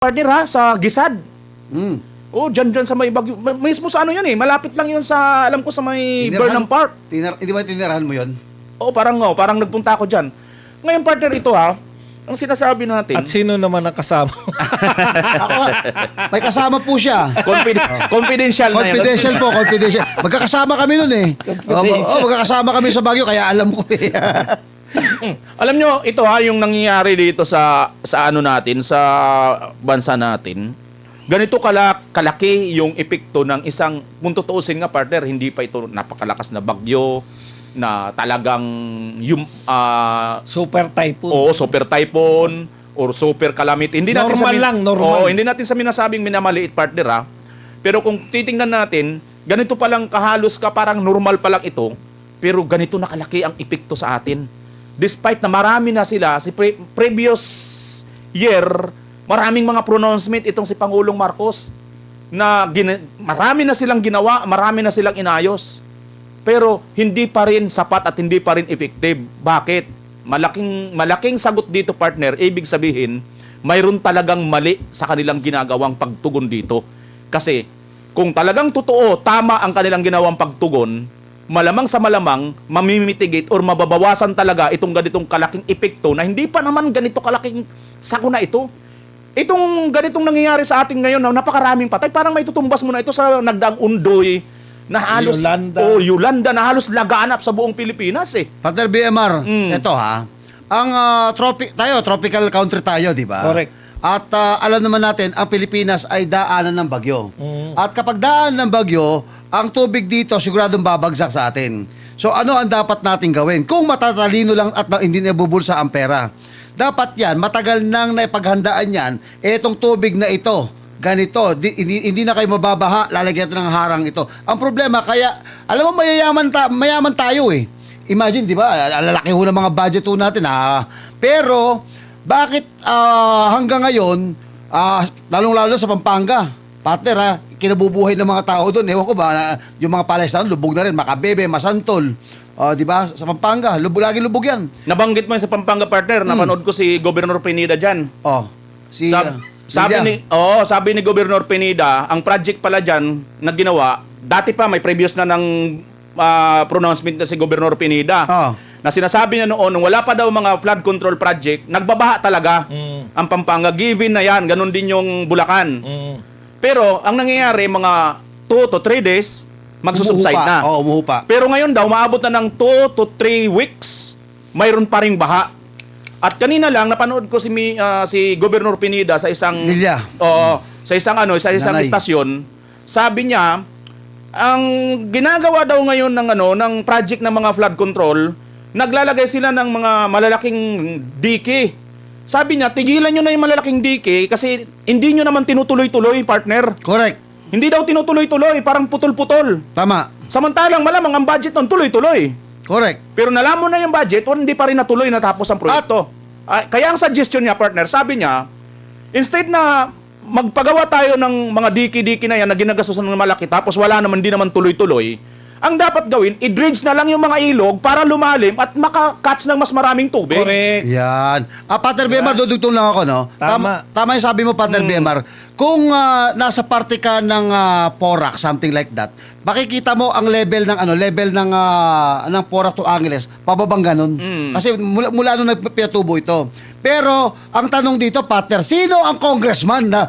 Partner ha, sa Gisad. Mm. Oh, dyan sa may Bagyo. Mismo sa ano yun eh, malapit lang yun sa, alam ko sa may Burnham Park. Hindi ba tinirahan mo yun? Oo, parang nagpunta ako dyan. Ngayon partner ito ha, ang sinasabi natin, At sino naman ang kasama? Ako, may kasama po siya. confidential na yun. Confidential po, confidential. Magkakasama kami nun eh. Magkakasama kami sa Baguio, kaya alam ko eh. Alam nyo, ito ha, yung nangyayari dito sa ano natin, sa bansa natin, ganito kalaki yung epekto ng isang, kung tutuusin nga partner, hindi pa ito napakalakas na bagyo, na talagang yung, Super typhoon. oo, super typhoon, or super calamity. Hindi natin Normal lang, normal. Oo, hindi natin sa minasabing minamaliit partner ha. Pero kung titingnan natin, ganito pa lang kahalos ka, parang normal pa lang ito, pero ganito na kalaki ang epekto sa atin. Despite na marami na sila, previous year, maraming mga pronouncement itong si Pangulong Marcos na marami na silang ginawa, marami na silang inayos. Pero hindi pa rin sapat at hindi pa rin effective. Bakit? Malaking sagot dito partner, ibig sabihin, mayroon talagang mali sa kanilang ginagawang pagtugon dito. Kasi kung talagang totoo, tama ang kanilang ginawang pagtugon, malamang sa malamang, mamimitigate or mababawasan talaga itong ganitong kalaking epekto na hindi pa naman ganito kalaking sakuna ito. Itong ganitong nangyayari sa atin ngayon, na napakaraming patay, parang may tutumbas mo na ito sa nagdaang Undoy, na halos, Yolanda, na halos laganap sa buong Pilipinas eh. Partner BMR, ito ha. Ang tropical country tayo, di ba? Correct. At alam naman natin, ang Pilipinas ay daanan ng bagyo. At kapag daan ng bagyo, ang tubig dito siguradong babagsak sa atin. So ano ang dapat natin gawin? Kung matatalino lang at hindi nabubulsa ang pera, dapat yan, matagal nang naipaghandaan yan, etong tubig na ito, ganito, hindi na kayo mababaha, lalagyan natin ng harang ito. Ang problema, kaya, alam mo, mayaman tayo eh. Imagine, di ba, lalaki ho ng mga budget ho natin ha. Pero, bakit hanggang ngayon, lalong-lalo sa Pampanga, partner ha, kinabubuhay ng mga tao doon, ewan ko ba, yung mga palestan, lubog na rin, Makabebe, Masantol, di ba, sa Pampanga, lagi lubog yan. Nabanggit mo yun sa Pampanga partner, napanood ko si Governor Pineda dyan. Sabi ni Governor Pineda, ang project pala dyan na ginawa, dati pa may previous na ng pronouncement na si Governor Pineda. Na sinasabi niya noon, nung wala pa daw mga flood control project, nagbabaha talaga ang Pampanga. Given na yan, ganun din yung Bulacan. Pero ang nangyayari, mga 2 to 3 days, magsusubside na. Umuhupa. Pero ngayon daw, maabot na ng 2 to 3 weeks, mayroon pa ring baha. At kanina lang napanood ko si Governor Pineda sa isang Lilia. sa isang Nanay. istasyon. Sabi niya, ang ginagawa daw ngayon ng project ng mga flood control, naglalagay sila ng mga malalaking dike. Sabi niya, tigilan niyo na yung malalaking dike kasi hindi niyo naman tinutuloy-tuloy, partner. Correct. Hindi daw tinutuloy-tuloy, parang putol-putol. Tama. Samantalang malamang ang budget nun tuloy-tuloy. Correct. Pero nalaman na yung budget, hindi pa rin natuloy natapos ang proyekto. Kaya ang suggestion niya, partner, sabi niya, instead na magpagawa tayo ng mga diki-diki na yan na ginagastusan ng malaki tapos wala naman, di naman tuloy-tuloy, ang dapat gawin, i-dredge na lang yung mga ilog para lumalim at maka-catch ng mas maraming tubig. Correct. Yan. Partner BMR, dudugtong lang ako, no? Tama. Tama yung sabi mo, Partner BMR. Kung nasa parte ka ng Porac, something like that, makikita mo ang level ng Porac to Angeles, pababang ganun. Kasi mula nung nagpinatubo ito. Pero, ang tanong dito, partner, sino ang congressman na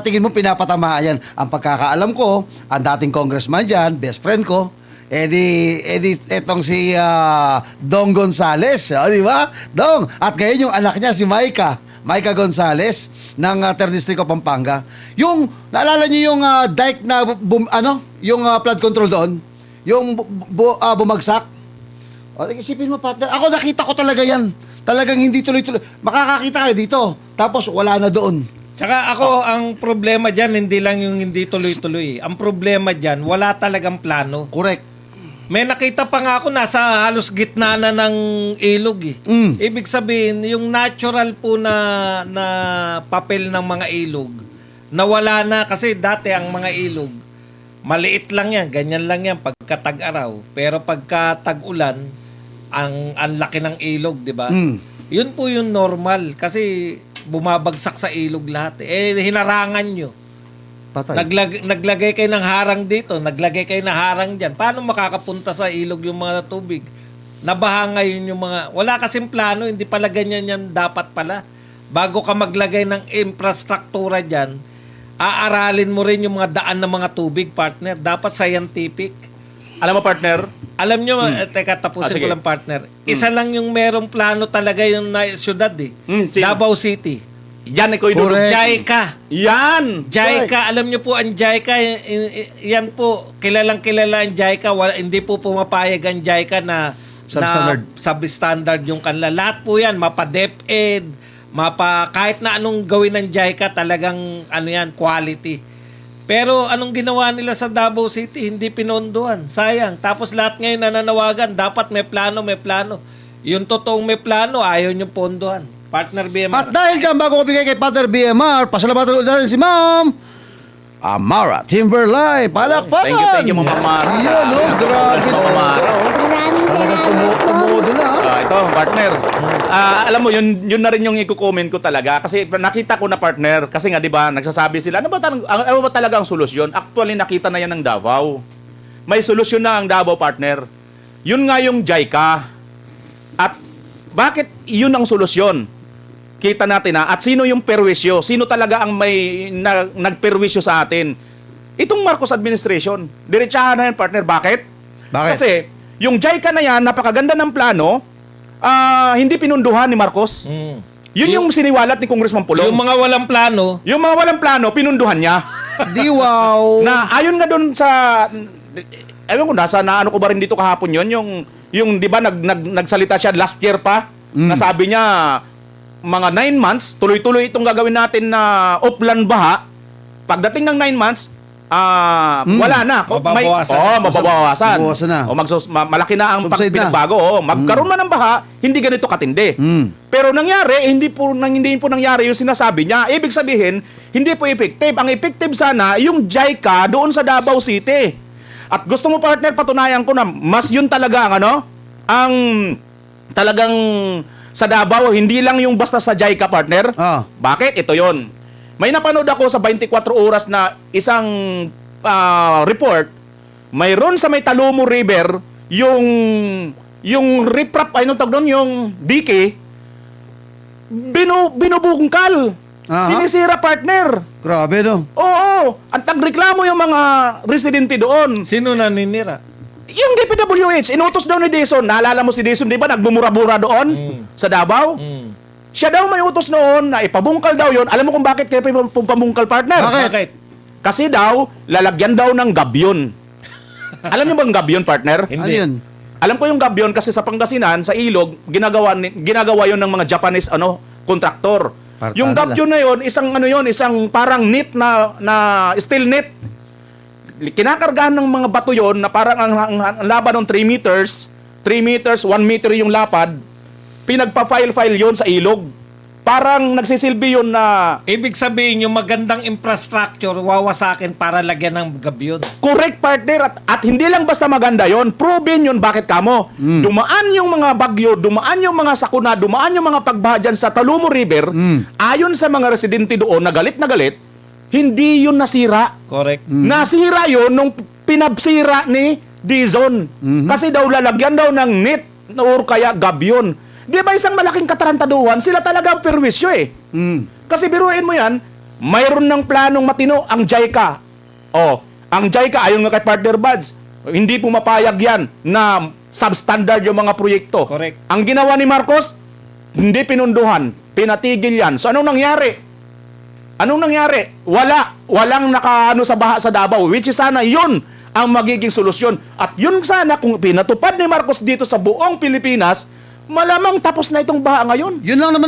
tingin mo pinapatamaan yan? Ang pagkakaalam ko, ang dating congressman dyan, best friend ko, etong si Dong Gonzales, di ba? Dong, at ngayon yung anak niya, si Micah Gonzales ng 3rd District of Pampanga. Yung, naalala niyo yung dike na, yung flood control doon? Yung bumagsak? Isipin mo, partner, ako nakita ko talaga yan. Talagang hindi tuloy-tuloy. Makakakita kayo dito. Tapos wala na doon. Tsaka ako, ang problema dyan, hindi lang yung hindi tuloy-tuloy. Ang problema dyan, wala talagang plano. Correct. May nakita pa nga ako, nasa halos gitna na ng ilog eh. Ibig sabihin, yung natural po na papel ng mga ilog, nawala na kasi dati ang mga ilog, maliit lang yan, ganyan lang yan pagka tag-araw. Pero pagka tag-ulan, ang laki ng ilog, di ba? Yun po yung normal kasi bumabagsak sa ilog lahat. Hinarangan nyo. Patay. Naglagay kayo ng harang dito, naglagay kayo ng harang dyan. Paano makakapunta sa ilog yung mga tubig? Nabaha ngayon yung mga... Wala kasing plano, hindi pala ganyan yan dapat pala. Bago ka maglagay ng infrastruktura dyan, aaralin mo rin yung mga daan ng mga tubig, partner. Dapat scientific. Alam mo, partner, Alam nyo, teka, tapusin sige. ko lang, partner. Isa lang yung merong plano talaga yung syudad eh. Sino? Davao City. yan ikaw idulog. Correct. JICA. Yan! JICA, alam nyo po ang JICA, yan po, kilalang kilala ang JICA, hindi po pumapayag ang JICA na Substandard. na substandard yung kanila. Lahat po yan, mapa DepEd, kahit na anong gawin ng JICA, talagang ano yan, quality. Pero anong ginawa nila sa Davao City? Hindi pinondohan. Sayang. Tapos lahat ngayon nananawagan, dapat may plano, may plano. Yung totoong may plano, ayaw nyo pondohan. Partner BMR. At dahil dyan, bago ko bigay kay Partner BMR, pasalamatan ulit natin si Ma'am Amara Timberline. Palakpakan! Thank you, Ma'am Amara. Yan, no? Grabe. Ma'am Amara, oh. Maraming Talagang salamat po. tumudo na. Ito, partner. Alam mo, yun na rin yung i-comment ko talaga. Kasi nakita ko na, partner, kasi nga, di ba, nagsasabi sila, ano ba talaga ang solusyon? Actually, nakita na yan ng Davao. May solusyon na ang Davao, partner. Yun nga yung JICA. At bakit yun ang solusyon? Kita natin na. At sino yung perwisyo? Sino talaga ang may nagperwisyo sa atin? Itong Marcos administration. Diretsahan na yan, partner. Bakit? Bakit? Kasi, yung JICA na yan, napakaganda ng plano, hindi pinunduhan ni Marcos. Yun yung siniwalat ni Congressman Pulong. Yung mga walang plano, Yung mga walang plano, pinunduhan niya. Di wow. Na ayon nga doon sa... Ewan ko, nasa naano ko ba rin dito kahapon yun, yung di ba, nagsalita siya last year pa, na sabi niya, mga 9 months, tuloy-tuloy itong gagawin natin na upland baha. Pagdating ng 9 months, wala na. Mababawasan. Mababawasan. Mababawasan na. Malaki na ang Subside na. pinagbago. Magkaroon man ng baha, hindi ganito katindi. Pero nangyari, hindi po nangyari yung sinasabi niya. Ibig sabihin, hindi po effective. Ang effective sana, yung JICA doon sa Davao City. At gusto mo, partner, patunayan ko na mas yun talaga ang talagang sa Davao, hindi lang yung basta sa JICA, partner. Bakit? Ito yon. May napanood ako sa 24 oras na isang report. Mayroon sa may Talumo River yung riprap, anong tawag doon, yung dike, binubungkal. Sinisira, partner. Grabe, no? Oo. Ang tagreklamo yung mga residente doon. sino naninira? Yung DPWH, inutos daw ni Dizon. Naalala mo si Dizon, di ba? Nagmumura-mura doon sa Davao. Siya daw may utos noon na ipabungkal daw yon. Alam mo kung bakit kaya pabungkal, partner? Bakit? Kasi daw, lalagyan daw ng gabyon. Alam niyo bang gabyon, partner? Ano yun? Alam ko yung gabyon kasi sa Pangasinan, sa Ilog, ginagawa yon ng mga Japanese kontraktor. Parta Yung gabyon na yon, isang parang net na steel net. Kinakargahan ng mga bato yon na parang ang laban ng 3 meters, 1 meter yung lapad, pinagpa-file yon sa ilog. Parang nagsisilbi yun na Ibig sabihin, yung magandang infrastructure, wawasakin para lagyan ng gabyon. correct, partner. At hindi lang basta maganda yon, proven yun. Bakit kamo? Dumaan yung mga bagyo, dumaan yung mga sakuna, dumaan yung mga pagbaha dyan sa Talumo River. Ayon sa mga residente doon na galit, hindi yun nasira. Correct. Nasira yun nung pinabsira ni Dizon. Kasi daw lalagyan daw ng net or kaya gabyon. Di ba isang malaking katarantaduhan? Sila talaga ang perwisyo eh. Kasi biruin mo yan, mayroon ng planong matino ang JICA. Ang JICA, ayon nga kay Partner Buds, hindi pumapayag yan na substandard yung mga proyekto. Correct. Ang ginawa ni Marcos, hindi pinunduhan, pinatigil yan. So anong nangyari? Walang nakaano sa baha sa Davao, which is sana yun ang magiging solusyon. At yun sana kung pinatupad ni Marcos dito sa buong Pilipinas, malamang tapos na itong baha ngayon. Yun lang naman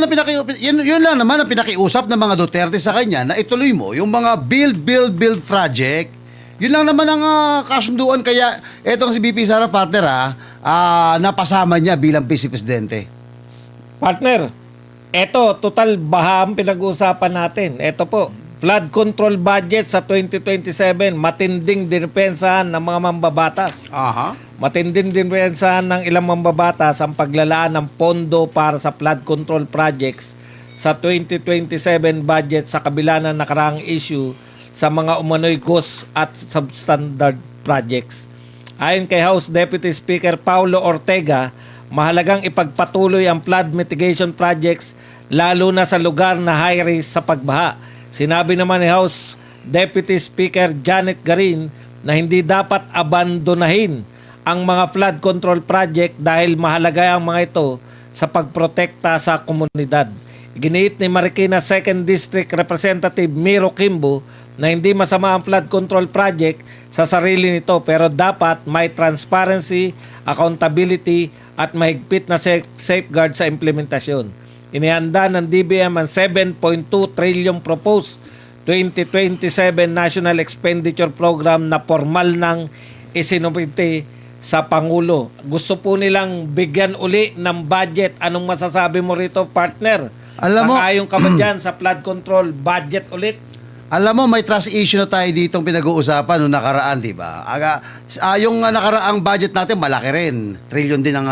ang pinakiusap ng mga Duterte sa kanya na ituloy mo yung mga build project. Yun lang naman ang kasunduan. Kaya etong si BP Sara, partner, napasama niya bilang Vice Presidente. Partner, eto, total baha ang pinag-uusapan natin. Eto po, flood control budget sa 2027, matinding dinepensahan ng mga mambabatas. Matinding dinepensahan ng ilang mambabatas ang paglalaan ng pondo para sa flood control projects sa 2027 budget sa kabila ng nakaraang issue sa mga umano'y ghost at substandard projects. Ayon kay House Deputy Speaker Paulo Ortega, mahalagang ipagpatuloy ang flood mitigation projects lalo na sa lugar na high risk sa pagbaha. Sinabi naman ni House Deputy Speaker Janet Garin na hindi dapat abandonahin ang mga flood control project dahil mahalaga ang mga ito sa pagprotekta sa komunidad. Iginiit ni Marikina 2nd District Representative Miro Kimbo na hindi masama ang flood control project sa sarili nito pero dapat may transparency, accountability at mahigpit na safeguard sa implementasyon. Inihanda ng DBM ang 7.2 trillion proposed 2027 National Expenditure Program na formal nang isinumite sa Pangulo. Gusto po nilang bigyan uli ng budget. Anong masasabi mo rito, partner? Alam mo, Sang-ayon ka ba dyan sa flood control budget ulit? alam mo, may trust issue na tayo ditong pinag-uusapan noong nakaraan, di ba? Yung nakaraang budget natin, malaki rin. Trillion din ang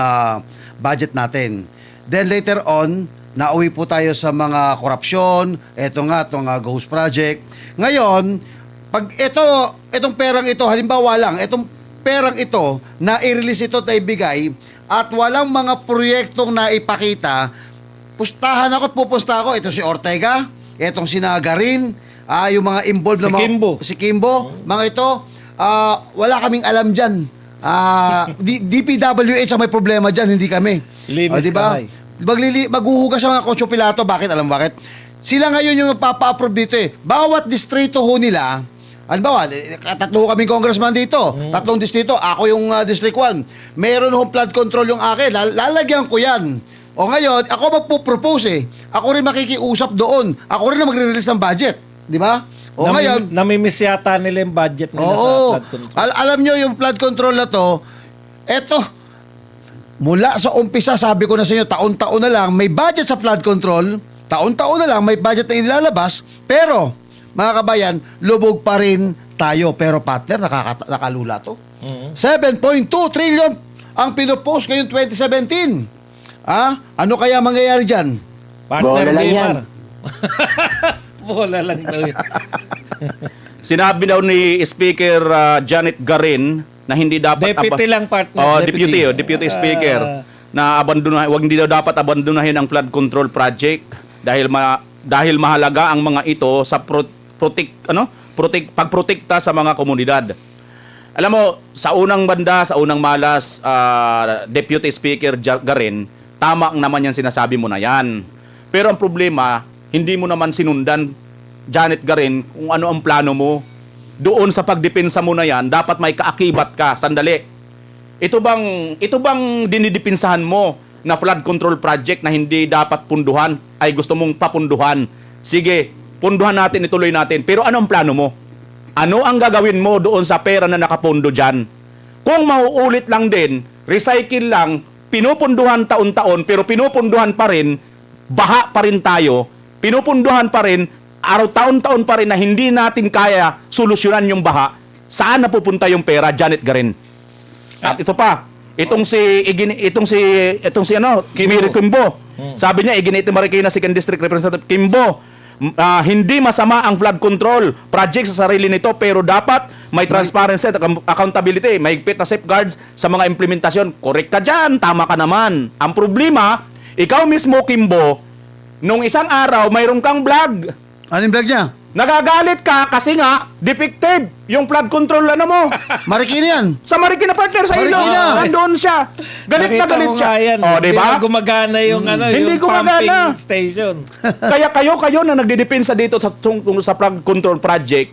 budget natin. Then later on, nauwi po tayo sa mga korupsyon, itong ghost project. Ngayon, pag itong perang ito, halimbawa lang, itong perang ito, na i-release ito at ibigay, at walang mga proyektong naipakita, pustahan ako at pupusta ako. Ito si Ortega, itong si Nagarin, yung mga involved Si na mga... Kimbo. Si Kimbo, mga ito, wala kaming alam dyan. DPWH ang may problema dyan, hindi kami. Linis diba? kamay. Maghuhugas sa mga Kotso Pilato. Bakit? Alam mo bakit? Sila ngayon yung magpapa-approve dito eh. Bawat distrito ho nila, halimbawa, tatlo kaming congressman dito, tatlong distrito, ako yung District 1. Meron hong flood control yung akin, lalagyan ko yan. O ngayon, ako magpo-propose eh. Ako rin makikiusap doon. Ako rin na magre-release ng budget. Di ba? O ngayon, Namimiss yata nila yung budget nila sa oo. flood control. Alam nyo yung flood control na to, eto, mula sa umpisa, sabi ko na sa inyo, taon-taon na lang, may budget sa flood control, taon-taon na lang, may budget na inilalabas, pero, mga kabayan, lubog pa rin tayo. Pero partner, nakalula to. 7.2 trillion ang pinopost ngayong 2017. Ano kaya mangyayari dyan? Partner Bola lang Gamer. yan. Bola lang daw yan. Sinabi daw ni Speaker Janet Garin na hindi dapat Deputy lang, partner. Deputy Speaker na hindi daw dapat abandonahin ang flood control project dahil mahalaga ang mga ito sa pagprotekta sa mga komunidad. Alam mo, sa unang banda, sa unang malas, Deputy Speaker Garin, tama naman yan sinasabi mo na yan. Pero ang problema, hindi mo naman sinundan, Janet Garin, kung ano ang plano mo. Doon sa pagdepensa mo na yan, dapat may kaakibat ka. Sandali. Ito bang dinidipinsahan mo na flood control project na hindi dapat punduhan ay gusto mong papunduhan? Sige, punduhan natin, ituloy natin. Pero ano ang plano mo? Ano ang gagawin mo doon sa pera na nakapondo dyan? Kung mauulit lang din, recycle lang, pinupunduhan taon-taon, pero pinupunduhan pa rin, baha pa rin tayo, pinupunduhan pa rin, araw taon-taon pa rin na hindi natin kaya solusyonan yung baha, saan napupunta yung pera, Janet Garin? At ito pa, itong si Miri Kimbo. Sabi niya, iginit ni Marikina 2nd District Representative Kimbo, hindi masama ang flood control project sa sarili nito, pero dapat may transparency at accountability, may higpit na safeguards sa mga implementasyon. Correct ka dyan, tama ka naman. Ang problema, ikaw mismo, Kimbo, nung isang araw, mayroon kang vlog. Anong vlog niya? Nagagalit ka kasi nga, defective yung flood control mo. Marikina yan. Sa Marikina, partner, sa ilo. Marikina. Nandoon siya. Galit na Nakita galit mo siya. nga yan. O, di ba? Hindi gumagana yung, Hindi yung gumagana. pumping station. Kaya kayo na nagdidepensa dito sa flood control project,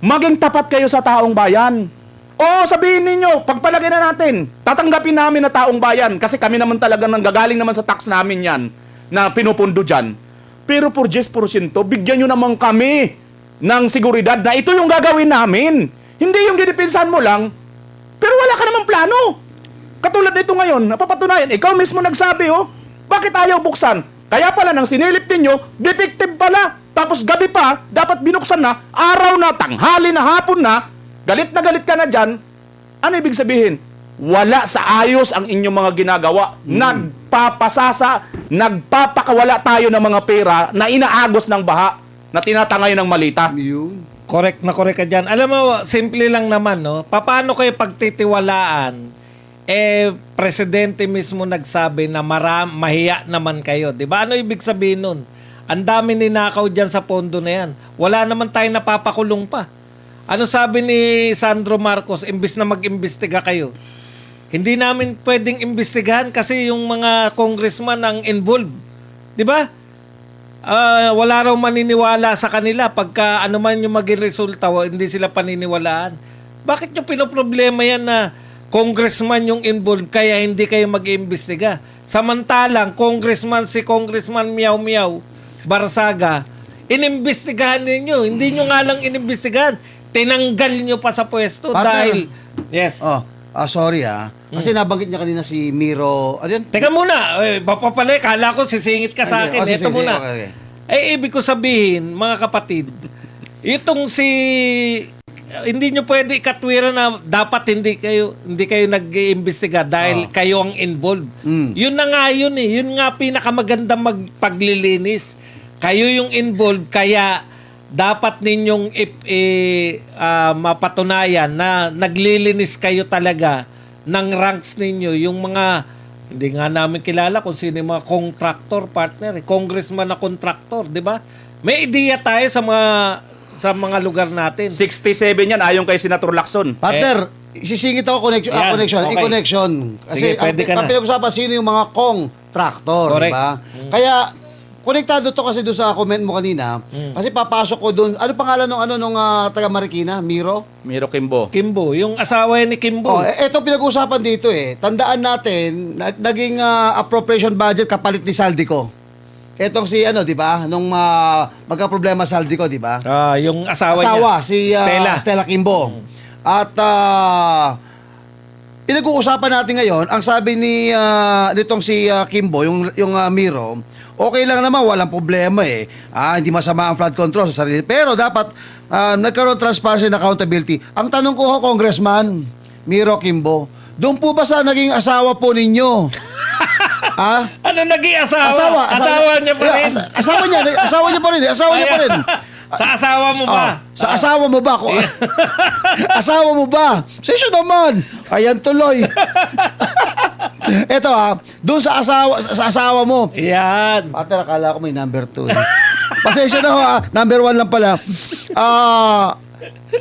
maging tapat kayo sa taong bayan. O, sabihin ninyo, pagpalagay na natin, tatanggapin namin na taong bayan kasi kami naman talaga nanggagaling naman sa tax namin yan na pinupundo dyan. Pero por 10%, bigyan nyo naman kami ng seguridad na ito yung gagawin namin. Hindi yung didepensahan mo lang, pero wala ka namang plano. Katulad nito ngayon, napapatunayan, ikaw mismo nagsabi, bakit ayaw buksan? Kaya pala nang sinilip ninyo, defective pala. Tapos gabi pa, dapat binuksan na, araw na, tanghali na, hapon na, galit ka na dyan. Ano ibig sabihin? Wala sa ayos ang inyong mga ginagawa. nagpapakawala tayo ng mga pera na inaagos ng baha na tinatangay ng malita. Yun. Correct na correct ka dyan. Alam mo, simple lang naman, no? Paano kayo pagtitiwalaan? Presidente mismo nagsabi na mahiya naman kayo. Di ba? Ano ibig sabihin nun? Ang dami ninakaw dyan sa pondo na yan. Wala naman tayo napapakulong pa. Ano sabi ni Sandro Marcos? Imbis na mag-imbestiga kayo. Hindi namin pwedeng imbestigahan kasi yung mga congressman ang involved. Di ba? Wala raw maniniwala sa kanila pagka ano man yung maging resulta, hindi sila paniniwalaan. Bakit yung pinoproblema yan na congressman yung involved kaya hindi kayo mag-iimbestiga? Samantalang si Congressman Miao Miao Barsaga, inimbestigahan ninyo. Hindi nyo nga lang inimbestigahan. Tinanggal nyo pa sa pwesto dahil... Yes. Sorry Kasi nabanggit niya kanina si Miro. Ano yun? Teka muna, papapalay, kala ko sisingit ka sa akin. Ito muna. Okay. Ibig ko sabihin, mga kapatid, itong hindi nyo pwede ikatwiran na dapat hindi kayo nag-iimbestiga dahil kayo ang involved. Yun na nga yun eh. Yun nga pinakamaganda magpaglilinis. Kayo yung involved, kaya dapat ninyong mapatunayan na naglilinis kayo talaga ng ranks ninyo, yung mga hindi nga namin kilala kung sino yung mga contractor partner, congressman na contractor, di ba? May ideya tayo sa mga lugar natin. 67 yan, ayon kay Senator Lacson. Partner, isisingit ako connection. Yan, Connection. okay. I-connection. Kasi Sige, pwede ka na. ang pinag-usapan, sino yung mga contractor, di Correct. ba? Kaya, konektado to kasi doon sa comment mo kanina. Kasi papasok ko doon. Ano pangalan nung taga Marikina? Miro Miro Kimbo. Kimbo, yung asawa ni Kimbo. eto pinag-usapan dito Tandaan natin, naging appropriation budget kapalit ni Saldico. Etong si di ba? Nung magka-problema Saldico, di ba? Yung asawa niya. Si Stella Kimbo. At pinag-uusapan natin ngayon, ang sabi nitong si Kimbo, yung Miro, okay lang naman, walang problema hindi masama ang flood control sa sarili. Pero dapat nagkaroon transparency and accountability. Ang tanong ko Congressman Miro Kimbo, doon po ba sa naging asawa po ninyo? Ano naging asawa? Asawa niya pa rin. Asawa niya pa rin. Sa asawa mo ba? Sa asawa mo ba? Asawa mo ba? Sesyo naman. Ayan tuloy. Eto doon sa asawa mo. Yan. Pater, akala ko may number 2 Pasensya na number 1 lang pala.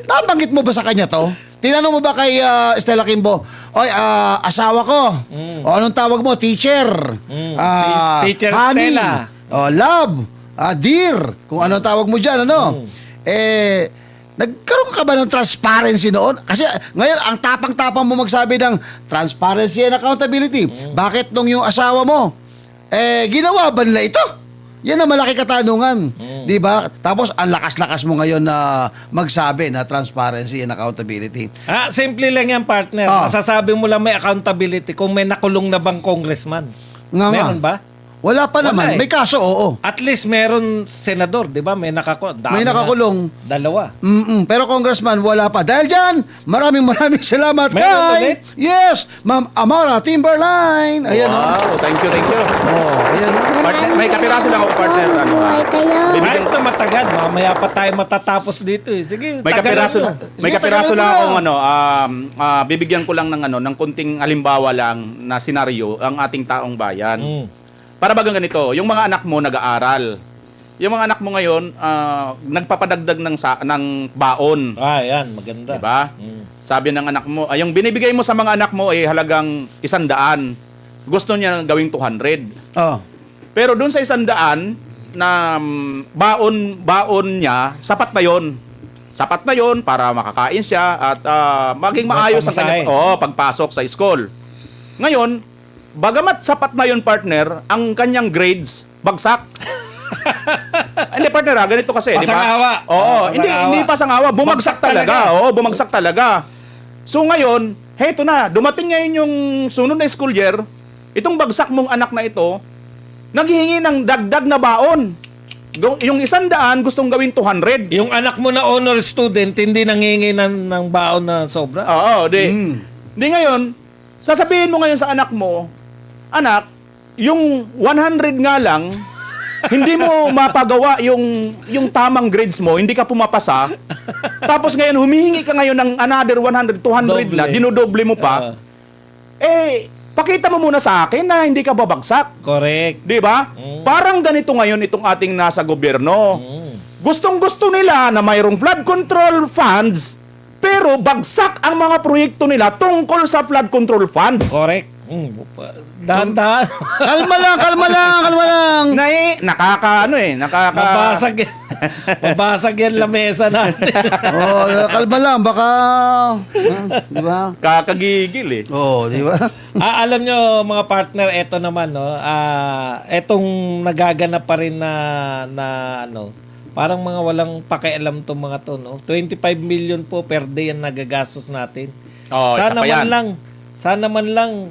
Nabanggit mo ba sa kanya to? Tinanong mo ba kay Stella Kimbo, oy, asawa ko. O anong tawag mo? Teacher. Teacher honey. Stella. Love. Dear. Kung anong tawag mo dyan, nagkaroon ka ba ng transparency noon? Kasi ngayon, ang tapang-tapang mo magsabi ng transparency and accountability. Bakit nung yung asawa mo, ginawa ba nila ito? Yan ang malaki katanungan. Di ba? Tapos, ang lakas-lakas mo ngayon na magsabi na transparency and accountability. Simple lang yan, partner. Masasabi mo lang may accountability kung may nakulong na bang congressman. Meron ba? Wala pa Wala naman. May kaso, oo. At least meron senador, di ba? May nakakulong. May nakakulong. Dalawa. Pero congressman, wala pa. Dahil dyan, maraming salamat Meron kay... ulit? Yes, Ma'am Amara Timberline. Ayan. Wow, thank you. Ayan. Partner, may kapiraso lang ako, partner. Kahit na matagal, mamaya pa tayo matatapos dito Sige, May kapiraso, tagalan mo. may Sige, kapiraso tagalan lang mo akong bibigyan ko lang ng konting halimbawa lang na senaryo ang ating taong bayan. Para bagang ganito, yung mga anak mo nag-aaral. Yung mga anak mo ngayon nagpapadagdag ng baon. Yan, maganda. Diba? Sabi ng anak mo, yung binibigay mo sa mga anak mo ay halagang 100. Gusto niya gawing 200. Pero doon sa 100 na baon niya, sapat na yon. Sapat na yon para makakain siya at maging maayos ang kanyang pagpasok sa school. Ngayon, bagamat sapat na yon, partner, ang kanyang grades bagsak. Hindi, partner, ganito kasi, di ba? Pasangawa. Hindi pasangawa, bumagsak talaga. Bumagsak talaga. So ngayon, heto na, dumating ngayon yung sunod na school year, itong bagsak mong anak na ito, naghihingi ng dagdag na baon. Yung 100 gustong gawin 200. Yung anak mo na honor student, hindi nangingi ng baon na sobra? Di ngayon, sasabihin mo ngayon sa anak mo, anak, yung 100 nga lang, hindi mo mapagawa yung tamang grades mo, hindi ka pumapasa. Tapos ngayon, humihingi ka ngayon ng another 100, 200 na, Doble. dinodoble mo pa. Pakita mo muna sa akin na hindi ka babagsak. Correct. Di ba? Parang ganito ngayon itong ating nasa gobyerno. Gustong-gusto nila na mayroong flood control funds, pero bagsak ang mga proyekto nila tungkol sa flood control funds. Correct. Dahan-dahan. Kalma lang. Mabasag yan. Mabasag yan lamesa natin. Oh, kalma lang, baka, di ba? Kakagigil eh. Oh, di ba? Alam nyo mga partner, eto naman no. Etong nagaganap pa rin na ano, parang mga walang pakialam tong mga to, no. 25 million po per day ang nagagastos natin. Oh, isa pa yan. Sana man lang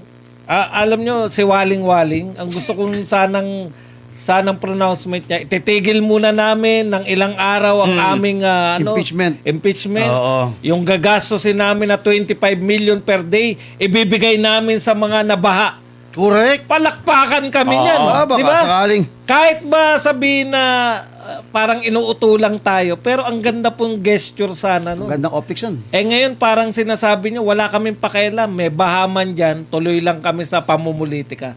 alam nyo, si Waling-Waling, ang gusto kong sanang pronouncement niya, ititigil muna namin ng ilang araw ang aming impeachment. Oo. Yung gagastosin namin na 25 million per day, ibibigay namin sa mga nabaha. Correct. Palakpakan kami Oo. niyan. Baka Di ba? sakaling. Kahit ba sabihin na parang inuutulang tayo, pero ang ganda pong gesture sana. No? Gandang optics yan. Ngayon parang sinasabi niyo, wala kaming pakialam. May bahaman dyan, tuloy lang kami sa pamumulitika.